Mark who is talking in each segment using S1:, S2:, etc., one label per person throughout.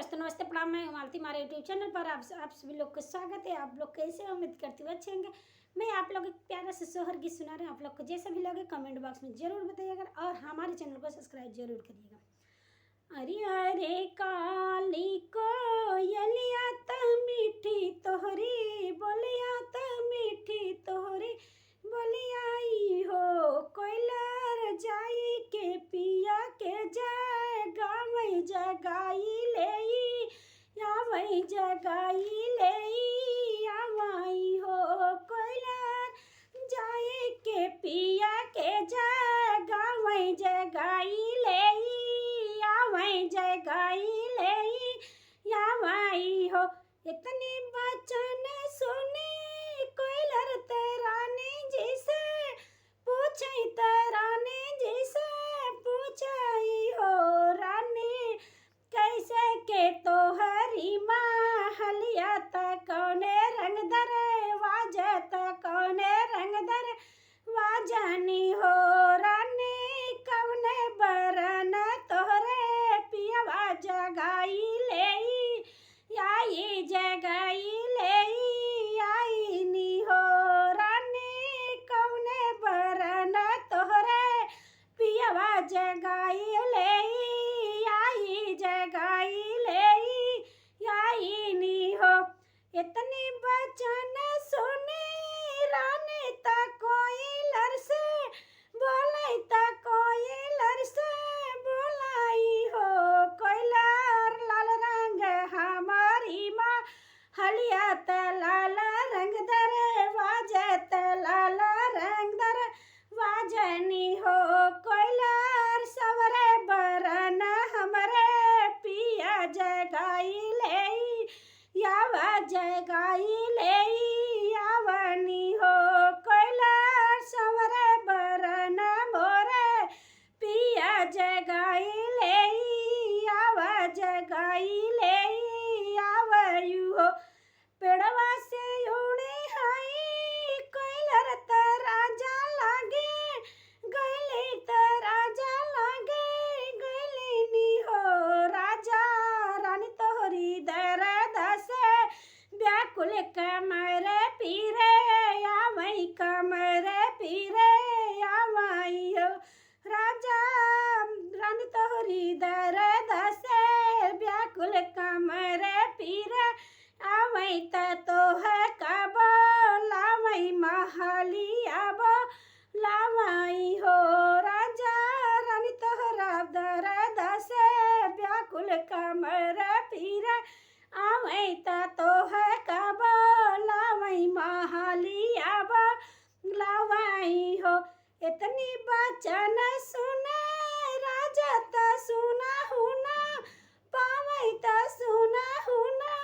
S1: दोस्तों नमस्ते प्रणाम। मैं मालती हमारे यूट्यूब चैनल पर आप सभी लोग को स्वागत है। आप लोग कैसे हैं? उम्मीद करती हूँ अच्छे होंगे। मैं आप लोग एक प्यारा से सोहर गीत सुना रहे हैं। आप लोग को जैसा भी लगे कमेंट बॉक्स में जरूर बताइएगा और हमारे चैनल को सब्सक्राइब जरूर करिएगा। अरे अरे काली कोयलिया त मीठी तोहरी बोलिया त मीठी तोहरी बोलियाई हो कोयलर जाई के पिया के जाए गावई जगाई ले आवई जगाई ले आवई हो कोयलर जाए के पिया के जाए गावई जगाई ले आवई जगाई ले आवई हो। इतनी बचन सुनी कोयलर तेरानी जी से पूछई तेरानी जी से पूछई हो रानी कैसे के तोहरी महलिया त कौने रंग दर वाजत कौने रंग दर वाजनी हो रानी कौने बरन तोहरे पियवा जगाई ले आई जगाई ले आई नी हो रानी कौने बरन तोहरे पियवा जगाई ले आई जगाई ले आई नी हो। इतनी बचन सुनी रानी त कोयलर से बोलाई त कोयलर से बोलाई हो कोयलर लाल रंग हमारी माँ हलिया त लाल रंग दर वाजत लाल रंग दर वाजनी हो कोयलर सवरे बरन हमरे पिया जगाई ले यावा जगाई ले यावनी हो कोयलर सवरे बरन मोरे पिया जगाई ले यावा जगाई ले यावयू हो। पेड़वा से उड़ी हाई कोयलर त राजा लागे गैली त राजा लागे गैली नी हो राजा रानी तोहरी दर्द से व्याकुल कमर पीरे आवई कमर पीरे आवई हो राजा रानी तोहरी दर्द से व्याकुल कमर पीरे आवई त तोह कब लावई महलिया बो लावई हो राजा रानी तोहरा दर्द से व्याकुल कमर पीरे आवई त तोह कब लावई महलिया बो लावई हो। इतनी बचन सुने राजा त सुना हुना पावई त सुना हुना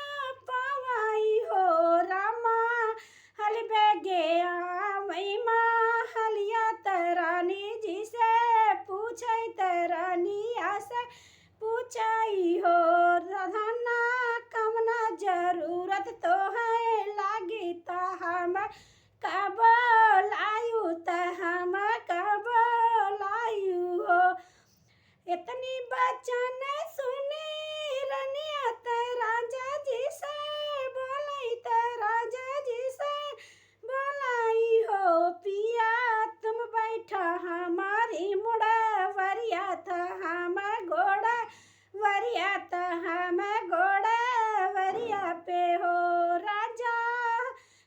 S1: पावई हो रामा हल बेगे आवई माँ हलिया तरानी जी से पूछई तरानिया से पूछई हो राधा कमना जरूरत तो है लागी त हम कब लायू त हम कब लायू हो। इतनी बचन सुनी रनिया त राजा जी से बोलाई त राजा जी से बोलाई हो पिया तुम बैठा हमारी मुड़ा वरिया त हम घोड़ा वरिया त हम घोड़ा वरिया पे हो राजा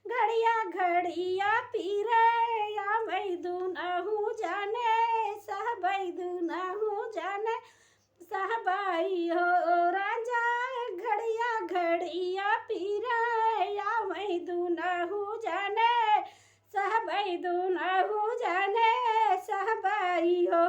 S1: घड़िया घड़िया पीरे या वैदुनहु जाने सहबैदुनहु जाने सहबाई हो राजा घड़िया घड़िया पीरे या वैदुनहु जाने सहबैदुनहु जाने सहबाई हो।